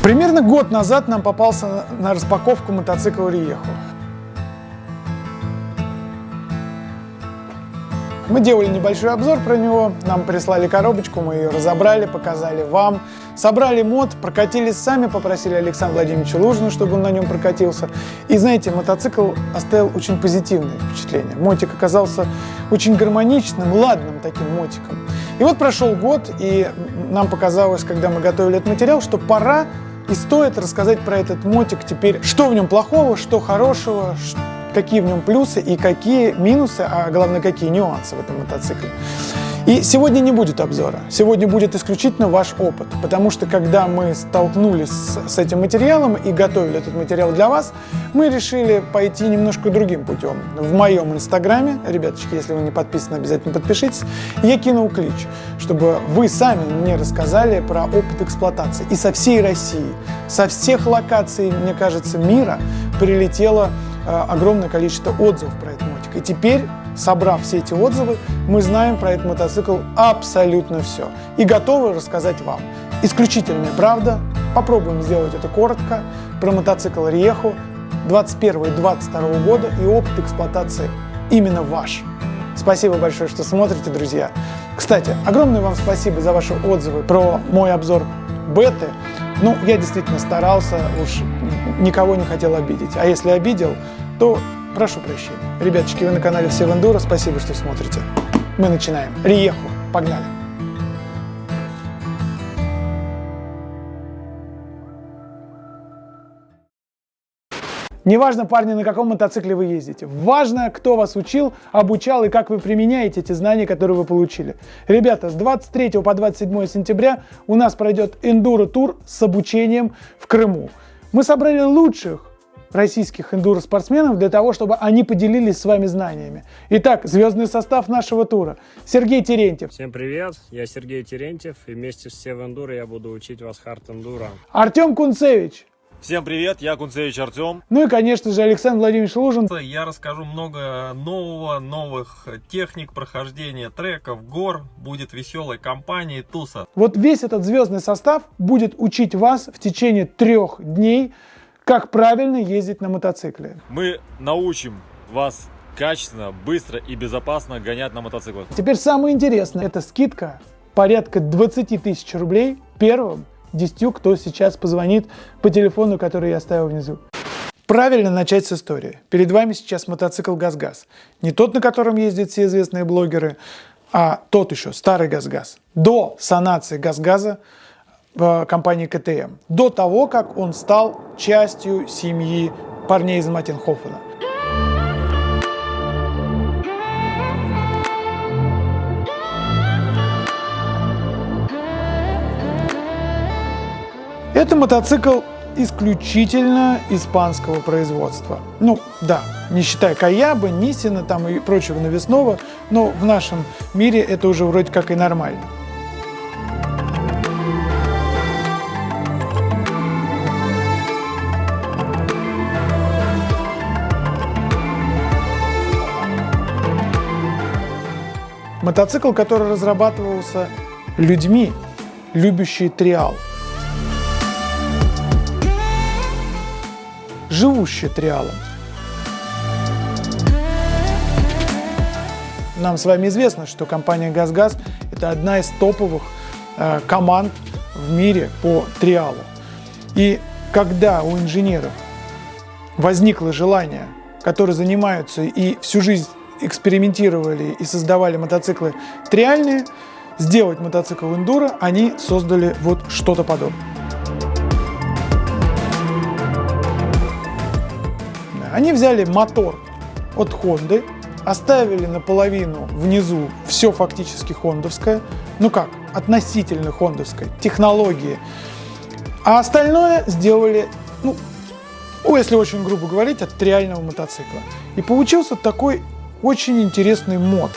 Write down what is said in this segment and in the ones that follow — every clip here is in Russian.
Примерно год назад нам попался на распаковку мотоцикл Риехо. Мы делали небольшой обзор про него, нам прислали коробочку, мы ее разобрали, показали вам, собрали мод, прокатились сами, попросили Александра Владимировича Лужина, чтобы он на нем прокатился. И знаете, мотоцикл оставил очень позитивное впечатление. Мотик оказался очень гармоничным, ладным таким мотиком. И вот прошел год, и нам показалось, когда мы готовили этот материал, что пора и стоит рассказать про этот мотик теперь, что в нем плохого, что хорошего, какие в нем плюсы и какие минусы, а главное, какие нюансы в этом мотоцикле. И сегодня не будет обзора, сегодня будет исключительно ваш опыт, потому что когда мы столкнулись с этим материалом и готовили этот материал для вас, мы решили пойти немножко другим путем. В моем инстаграме, ребяточки, если вы не подписаны, обязательно подпишитесь, я кинул клич, чтобы вы сами мне рассказали про опыт эксплуатации. И со всей России, со всех локаций, мне кажется, мира прилетело огромное количество отзывов про этот мотик. И теперь, собрав все эти отзывы, мы знаем про этот мотоцикл абсолютно все. И готовы рассказать вам. Исключительная правда. Попробуем сделать это коротко. Про мотоцикл Риехо 21-22 года и опыт эксплуатации именно ваш. Спасибо большое, что смотрите, друзья. Кстати, огромное вам спасибо за ваши отзывы про мой обзор беты. Ну, я действительно старался, уж никого не хотел обидеть. А если обидел, то прошу прощения. Ребяточки, вы на канале Все в Эндуро. Спасибо, что смотрите. Мы начинаем. Риехо. Погнали. Неважно, парни, на каком мотоцикле вы ездите. Важно, кто вас учил, обучал и как вы применяете эти знания, которые вы получили. Ребята, с 23 по 27 сентября у нас пройдет эндуро-тур с обучением в Крыму. Мы собрали лучших российских эндуро-спортсменов для того, чтобы они поделились с вами знаниями. Итак, звездный состав нашего тура. Сергей Терентьев. Всем привет, я Сергей Терентьев, и вместе с Все в Эндуро я буду учить вас хард-эндуро. Артем Кунцевич. Всем привет, я Кунцевич Артем. Ну и, конечно же, Александр Владимирович Лужин. Я расскажу много новых техник прохождения треков, гор. Будет веселая компания и туса. Вот весь этот звездный состав будет учить вас в течение 3 дней, как правильно ездить на мотоцикле. Мы научим вас качественно, быстро и безопасно гонять на мотоциклах. Теперь самое интересное. Это скидка порядка 20 тысяч рублей первым 10, кто сейчас позвонит по телефону, который я оставил внизу. Правильно начать с истории. Перед вами сейчас мотоцикл ГАЗ-ГАЗ. Не тот, на котором ездят все известные блогеры, а тот еще, старый ГАЗ-ГАЗ. До санации ГАЗ-ГАЗа в компании КТМ. До того, как он стал частью семьи парней из Матенхофена. Это мотоцикл исключительно испанского производства. Ну да, не считая Каябы, Ниссена там и прочего навесного, но в нашем мире это уже вроде как и нормально. Мотоцикл, который разрабатывался людьми, любящие триал. Живущий триалом. Нам с вами известно, что компания ГАЗ-ГАЗ – это одна из топовых команд в мире по триалу. И когда у инженеров возникло желание, которые занимаются и всю жизнь экспериментировали и создавали мотоциклы триальные, сделать мотоцикл эндуро, они создали вот что-то подобное. Они взяли мотор от Honda, оставили наполовину внизу все фактически хондовское, ну как, относительно хондовское, технологии, а остальное сделали, ну, если очень грубо говорить, от триального мотоцикла. И получился такой очень интересный мод.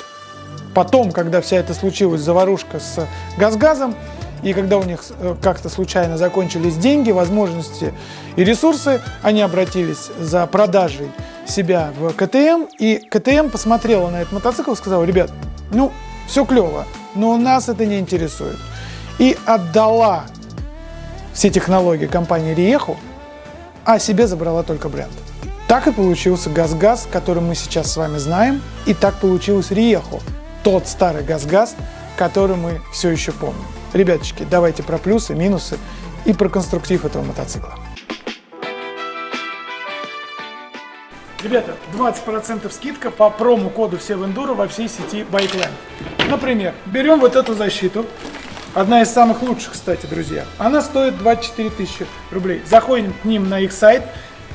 Потом, когда вся эта случилась заварушка с ГАЗ-ГАЗом, и когда у них как-то случайно закончились деньги, возможности и ресурсы, они обратились за продажей себя в КТМ, и КТМ посмотрела на этот мотоцикл и сказала: ребят, ну, все клево, но нас это не интересует. И отдала все технологии компании Rieho, а себе забрала только бренд. Так и получился ГАЗ-ГАЗ, который мы сейчас с вами знаем, и так получилось Rieho, тот старый ГАЗ-ГАЗ, который мы все еще помним. Ребяточки, давайте про плюсы, минусы и про конструктив этого мотоцикла. Ребята, 20% скидка по промокоду Всевендуро во всей сети Bikeland. Например, берем вот эту защиту. Одна из самых лучших, кстати, друзья. Она стоит 24 тысячи рублей. Заходим к ним на их сайт,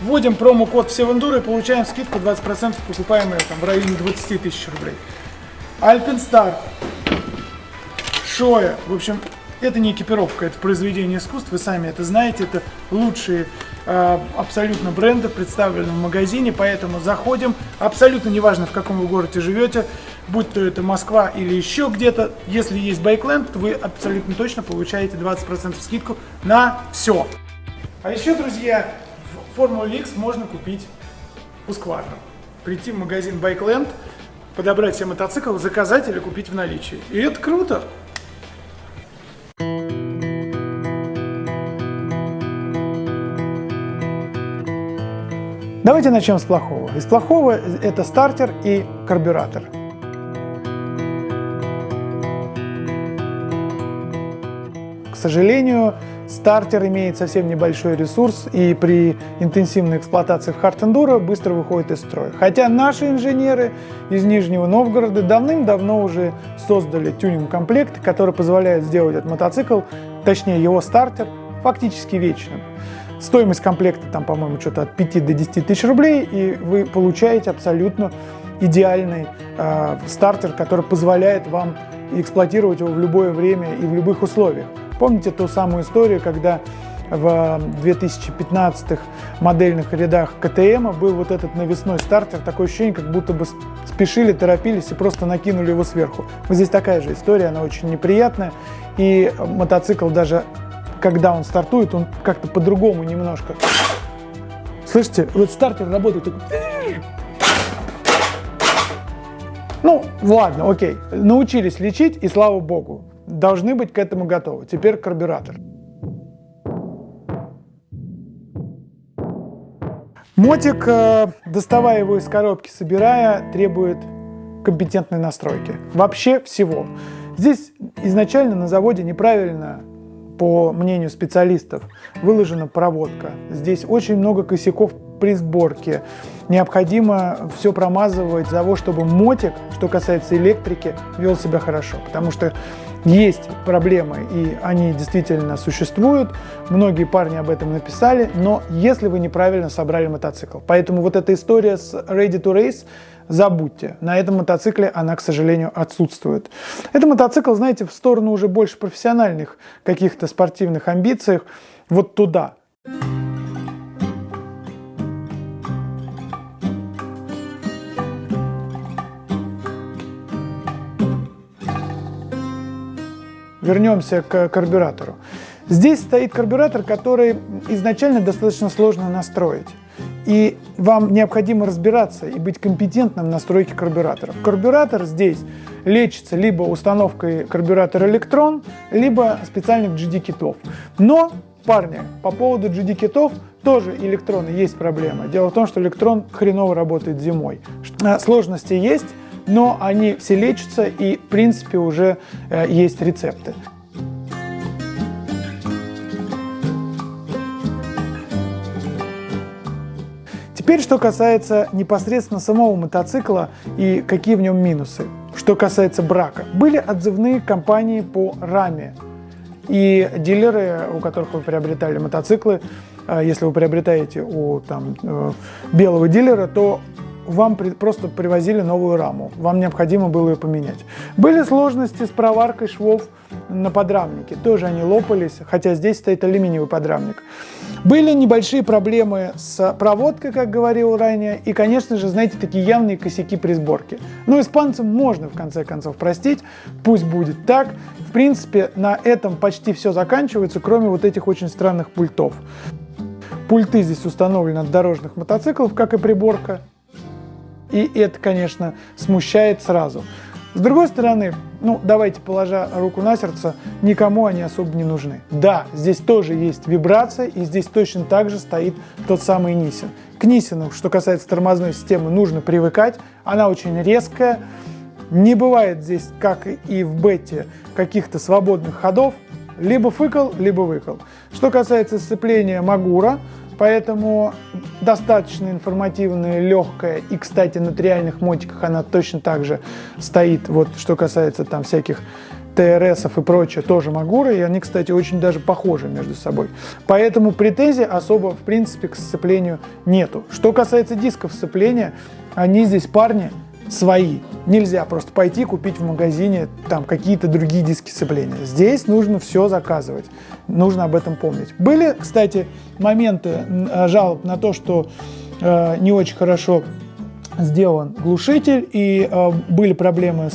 вводим промокод Всевендуро и получаем скидку 20%, покупаем ее там в районе 20 тысяч рублей. Alpenstar, Shoya, в общем, это не экипировка, это произведение искусств, вы сами это знаете, это лучшие абсолютно бренды, представлены в магазине, поэтому заходим, абсолютно неважно, в каком вы городе живете, будь то это Москва или еще где-то, если есть Bikeland, то вы абсолютно точно получаете 20% скидку на все. А еще, друзья, в Formula X можно купить Husqvarna. Прийти в магазин Bikeland, подобрать себе мотоцикл, заказать или купить в наличии. И это круто! Давайте начнем с плохого. Из плохого это стартер и карбюратор. К сожалению, стартер имеет совсем небольшой ресурс и при интенсивной эксплуатации в хард-эндуро быстро выходит из строя. Хотя наши инженеры из Нижнего Новгорода давным-давно уже создали тюнинг-комплект, который позволяет сделать этот мотоцикл, точнее его стартер, фактически вечным. Стоимость комплекта там, по-моему, что-то от 5 до 10 тысяч рублей, и вы получаете абсолютно идеальный стартер, который позволяет вам эксплуатировать его в любое время и в любых условиях. Помните ту самую историю, когда в 2015-х модельных рядах КТМ был вот этот навесной стартер, такое ощущение, как будто бы спешили, торопились и просто накинули его сверху. Вот здесь такая же история, она очень неприятная, и мотоцикл даже, когда он стартует, он как-то по-другому немножко. Слышите, вот стартер работает такой. Ну, ладно, окей, научились лечить, и слава богу, должны быть к этому готовы. Теперь карбюратор. Мотик, доставая его из коробки, собирая, требует компетентной настройки. Вообще всего. Здесь изначально на заводе неправильно, по мнению специалистов, выложена проводка. Здесь очень много косяков при сборке. Необходимо все промазывать для того, чтобы мотик, что касается электрики, вел себя хорошо. Потому что есть проблемы, и они действительно существуют. Многие парни об этом написали, но если вы неправильно собрали мотоцикл. Поэтому вот эта история с Ready to Race, забудьте. На этом мотоцикле она, к сожалению, отсутствует. Это мотоцикл, знаете, в сторону уже больше профессиональных каких-то спортивных амбиций, вот туда. Вернемся к карбюратору. Здесь стоит карбюратор, который изначально достаточно сложно настроить. И вам необходимо разбираться и быть компетентным в настройке карбюратора. Карбюратор здесь лечится либо установкой карбюратора электрон, либо специальных GD-китов. Но, парни, по поводу GD-китов тоже электроны есть проблема. Дело в том, что электрон хреново работает зимой. Сложности есть, но они все лечатся, и в принципе уже есть рецепты. Теперь, что касается непосредственно самого мотоцикла и какие в нем минусы. Что касается брака. Были отзывные кампании по раме. И дилеры, у которых вы приобретали мотоциклы, если вы приобретаете у белого дилера, то вам просто привозили новую раму, вам необходимо было ее поменять. Были сложности с проваркой швов на подрамнике, тоже они лопались, хотя здесь стоит алюминиевый подрамник. Были небольшие проблемы с проводкой, как говорил ранее, и, конечно же, знаете, такие явные косяки при сборке. Но испанцам можно, в конце концов, простить, пусть будет так. В принципе, на этом почти все заканчивается, кроме вот этих очень странных пультов. Пульты здесь установлены от дорожных мотоциклов, как и приборка. И это, конечно, смущает сразу. С другой стороны, ну, давайте, положа руку на сердце, никому они особо не нужны. Да, здесь тоже есть вибрация, и здесь точно так же стоит тот самый Nissin. К Nissin, что касается тормозной системы, нужно привыкать. Она очень резкая. Не бывает здесь, как и в бете, каких-то свободных ходов. Либо фыкал, либо выкал. Что касается сцепления Магура, поэтому достаточно информативная, легкая. И, кстати, на триальных мотиках она точно так же стоит. Вот что касается там всяких ТРСов и прочее, тоже Магура. И они, кстати, очень даже похожи между собой. Поэтому претензий особо, в принципе, к сцеплению нету. Что касается дисков сцепления, они здесь, парни, свои. Нельзя просто пойти купить в магазине там какие-то другие диски сцепления. Здесь нужно все заказывать. Нужно об этом помнить. Были, кстати, моменты жалоб на то, что не очень хорошо сделан глушитель, и были проблемы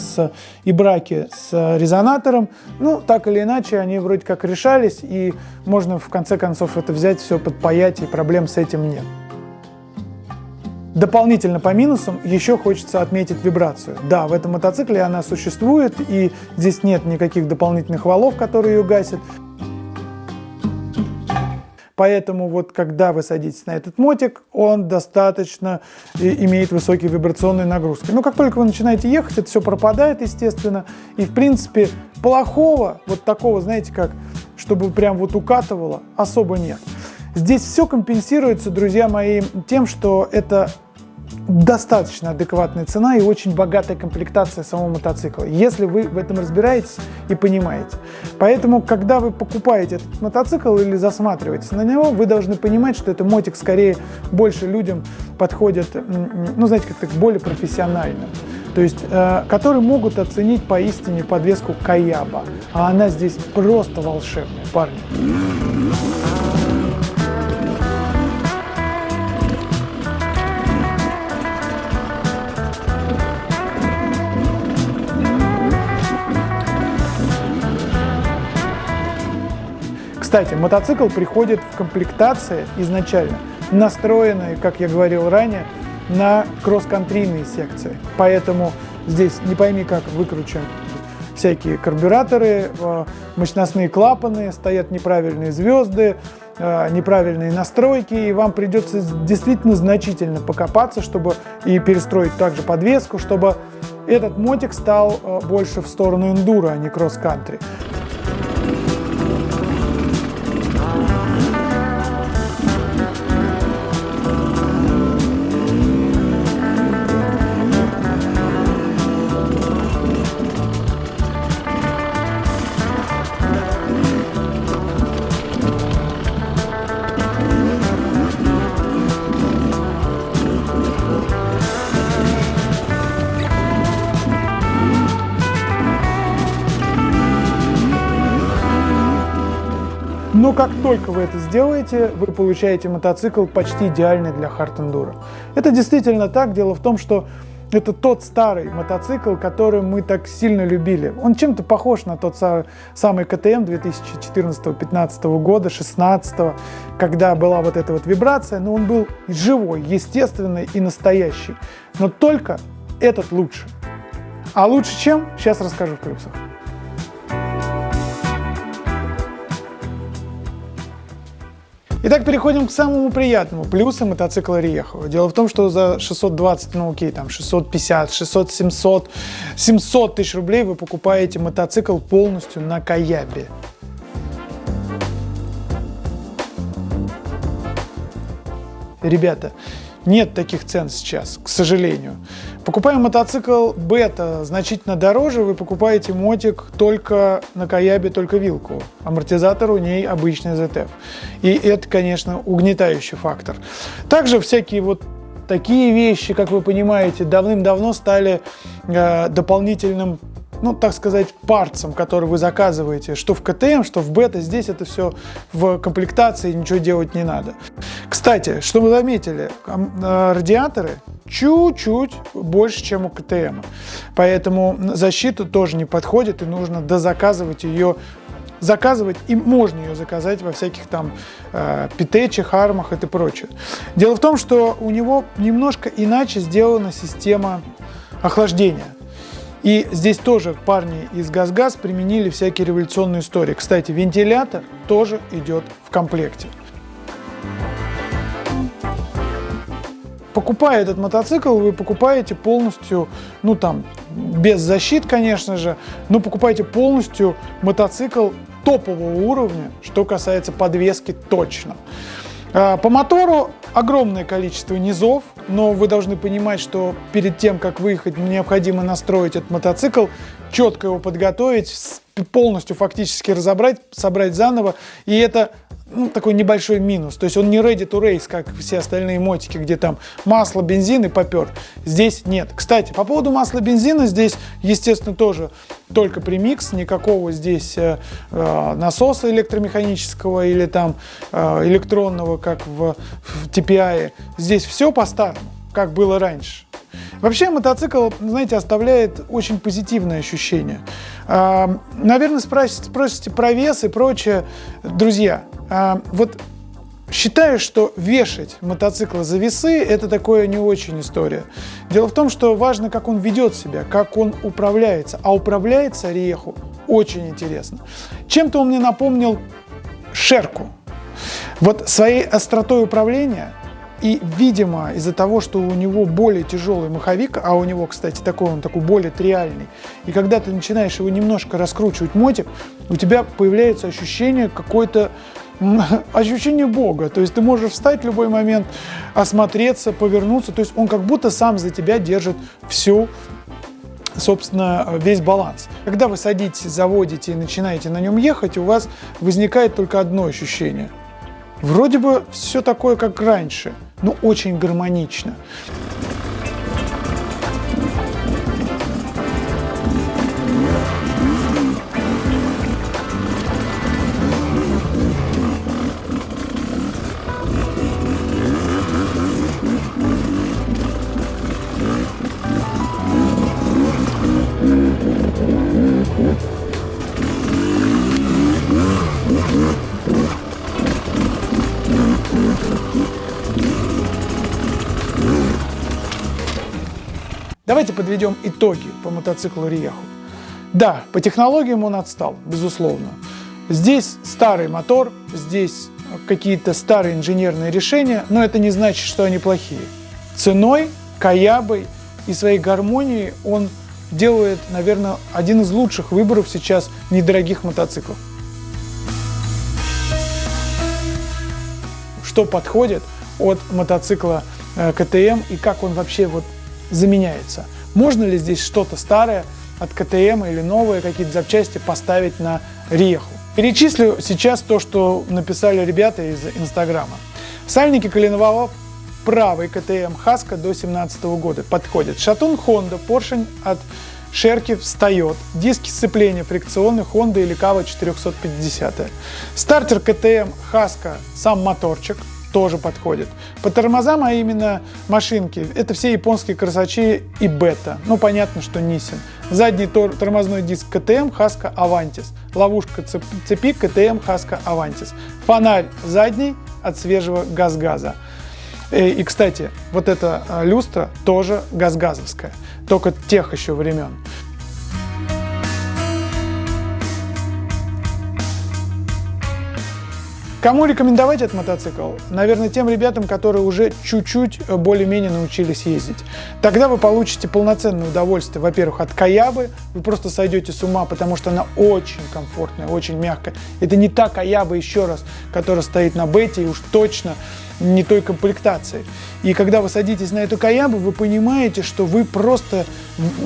и браки с резонатором. Ну, так или иначе, они вроде как решались, и можно в конце концов это взять, все подпаять, и проблем с этим нет. Дополнительно по минусам еще хочется отметить вибрацию. Да, в этом мотоцикле она существует, и здесь нет никаких дополнительных валов, которые ее гасят. Поэтому вот когда вы садитесь на этот мотик, он достаточно имеет высокие вибрационные нагрузки. Но как только вы начинаете ехать, это все пропадает, естественно. И в принципе плохого, вот такого, знаете как, чтобы прям вот укатывало, особо нет. Здесь все компенсируется, друзья мои, тем, что это достаточно адекватная цена и очень богатая комплектация самого мотоцикла, если вы в этом разбираетесь и понимаете. Поэтому, когда вы покупаете этот мотоцикл или засматриваетесь на него, вы должны понимать, что этот мотик скорее больше людям подходит, ну, знаете, как-то более профессиональным. То есть, которые могут оценить поистине подвеску Каяба. А она здесь просто волшебная, парни. Кстати, мотоцикл приходит в комплектации изначально, настроенной, как я говорил ранее, на кросс-контрийные секции. Поэтому здесь не пойми как выкручен всякие карбюраторы, мощностные клапаны, стоят неправильные звезды, неправильные настройки, и вам придется действительно значительно покопаться, чтобы и перестроить также подвеску, чтобы этот мотик стал больше в сторону эндуро, а не кросс-кантри. Но как только вы это сделаете, вы получаете мотоцикл почти идеальный для хард-эндуро. Это действительно так. Дело в том, что это тот старый мотоцикл, который мы так сильно любили. Он чем-то похож на тот самый КТМ 2014-15 года, 16 когда была вот эта вот вибрация, но он был живой, естественный и настоящий. Но только этот лучше. А лучше чем? Сейчас расскажу в плюсах. Итак, переходим к самому приятному. Плюсы мотоцикла Рехо. Дело в том, что за 620, ну окей, там 650, 600, 700, 700 тысяч рублей вы покупаете мотоцикл полностью на Каябе. Ребята, нет таких цен сейчас, к сожалению. Покупая мотоцикл Бета значительно дороже, вы покупаете мотик только на Каябе, только вилку. Амортизатор у ней обычный ZF. И это, конечно, угнетающий фактор. Также всякие вот такие вещи, как вы понимаете, давным-давно стали дополнительным, ну, так сказать, партсом, который вы заказываете, что в КТМ, что в Бета. Здесь это все в комплектации, ничего делать не надо. Кстати, что вы заметили, радиаторы чуть-чуть больше, чем у КТМ. Поэтому защита тоже не подходит, и нужно дозаказывать ее. Заказывать, и можно ее заказать во всяких там питечах, армах и прочее. Дело в том, что у него немножко иначе сделана система охлаждения. И здесь тоже парни из ГАЗ-ГАЗ применили всякие революционные истории. Кстати, вентилятор тоже идет в комплекте. Покупая этот мотоцикл, вы покупаете полностью, ну там, без защит, конечно же, но покупаете полностью мотоцикл топового уровня, что касается подвески точно. По мотору огромное количество низов, но вы должны понимать, что перед тем, как выехать, необходимо настроить этот мотоцикл, четко его подготовить, полностью фактически разобрать, собрать заново, и это такой небольшой минус. То есть он не ready to race, как все остальные мотики, где там масло, бензин и попер. Здесь нет. Кстати, по поводу масла, бензина, здесь, естественно, тоже только премикс, никакого здесь насоса электромеханического или там электронного, как в TPI. Здесь все по-старому, как было раньше. Вообще мотоцикл, знаете, оставляет очень позитивное ощущение. Наверное, спросите про вес и прочее. Друзья, вот считаю, что вешать мотоцикл за весы – это такое не очень история. Дело в том, что важно, как он ведет себя, как он управляется. А управляется Реху очень интересно. Чем-то он мне напомнил Шерку. Вот своей остротой управления. И, видимо, из-за того, что у него более тяжелый маховик, а у него, кстати, он такой более триальный, и когда ты начинаешь его немножко раскручивать мотик, у тебя появляется ощущение ощущение Бога. То есть ты можешь встать в любой момент, осмотреться, повернуться. То есть он как будто сам за тебя держит собственно, весь баланс. Когда вы садитесь, заводите и начинаете на нем ехать, у вас возникает только одно ощущение. Вроде бы все такое, как раньше, но очень гармонично. Давайте подведем итоги по мотоциклу Реху. Да, по технологиям он отстал, безусловно. Здесь старый мотор, здесь какие-то старые инженерные решения, но это не значит, что они плохие. Ценой, каябой и своей гармонией он делает, наверное, один из лучших выборов сейчас недорогих мотоциклов. Что подходит от мотоцикла КТМ и как он вообще заменяется. Можно ли здесь что-то старое от КТМ или новые какие-то запчасти поставить на Реху? Перечислю сейчас то, что написали ребята из Инстаграма. Сальники коленвала правый КТМ Хаска до 2017 года подходит. Шатун Honda, поршень от Шерки встает. Диски сцепления фрикционные Honda или Кава 450. Стартер КТМ Хаска, сам моторчик, тоже подходит. По тормозам, а именно машинки, это все японские красачи и бета. Ну, понятно, что Nissin. Задний тормозной диск КТМ Хаска Avantis. Ловушка цепи КТМ Хаска Avantis. Фонарь задний от свежего ГАЗ-ГАЗа. И, кстати, вот эта люстра тоже ГАЗ-ГАЗовская, только тех еще времен. Кому рекомендовать этот мотоцикл? Наверное, тем ребятам, которые уже чуть-чуть более-менее научились ездить. Тогда вы получите полноценное удовольствие, во-первых, от каябы. Вы просто сойдете с ума, потому что она очень комфортная, очень мягкая. Это не та каяба, еще раз, которая стоит на бете и уж точно не той комплектации. И когда вы садитесь на эту каябу, вы понимаете, что вы просто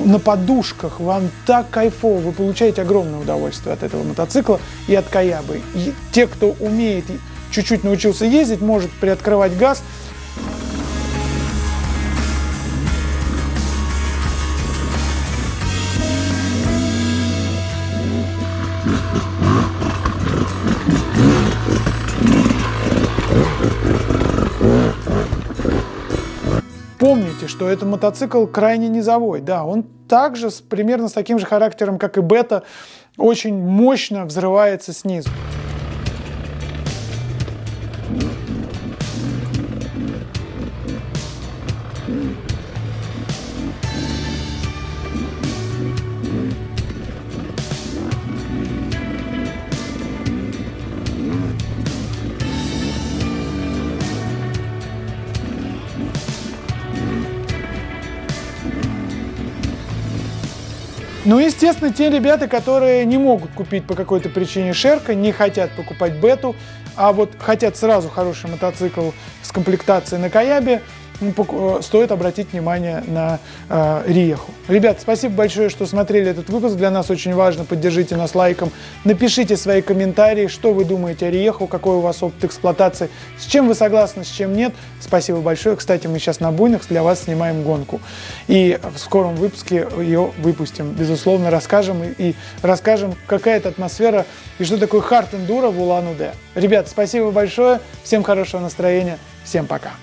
на подушках, вам так кайфово, вы получаете огромное удовольствие от этого мотоцикла и от каябы. И те, кто умеет, чуть-чуть научился ездить, может приоткрывать газ. Помните, что это мотоцикл крайне низовой. Да, он также примерно с таким же характером, как и бета, очень мощно взрывается снизу. Ну, естественно, те ребята, которые не могут купить по какой-то причине Шерка, не хотят покупать Бету, а вот хотят сразу хороший мотоцикл с комплектацией на Каябе, стоит обратить внимание на Риеху. Ребят, спасибо большое, что смотрели этот выпуск. Для нас очень важно. Поддержите нас лайком. Напишите свои комментарии, что вы думаете о Риеху, какой у вас опыт эксплуатации, с чем вы согласны, с чем нет. Спасибо большое. Кстати, мы сейчас на Буйных для вас снимаем гонку. И в скором выпуске ее выпустим. Безусловно, расскажем и расскажем, какая это атмосфера и что такое хард-эндуро в Улан-Удэ. Ребят, спасибо большое. Всем хорошего настроения. Всем пока.